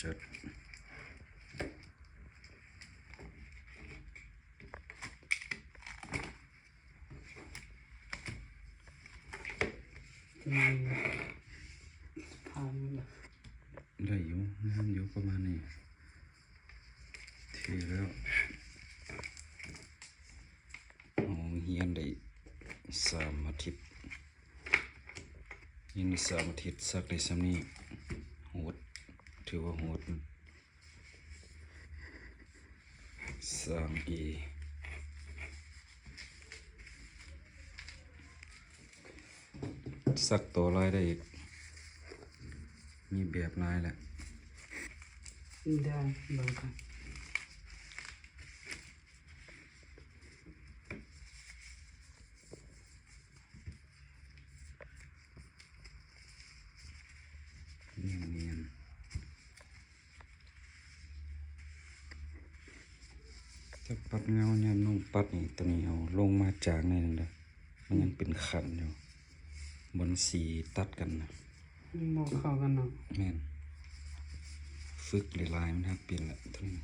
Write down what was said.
จัดผ่านเลย ได้อยู่งามอยู่ประมาณนี้ทีแล้วเฮียนได้3 อาทิตย์ยิน3 อาทิตย์สักได้ซ้ำนี้โหดถือว่าโหด3A สักตัวลายได้อีกมีแบบลายแหละได้ลองกันเนียนจะปัดเงาเนี่ยนุ่งปัดนี่ตัวนี้เอาลงมาจากในนึงเด้อมันยังเป็นขันอยู่บนสีตัดกันนะ มองเข้ากันเนาะ แม่นฝึกลายมันทักเปลี่ยนละตัวนี้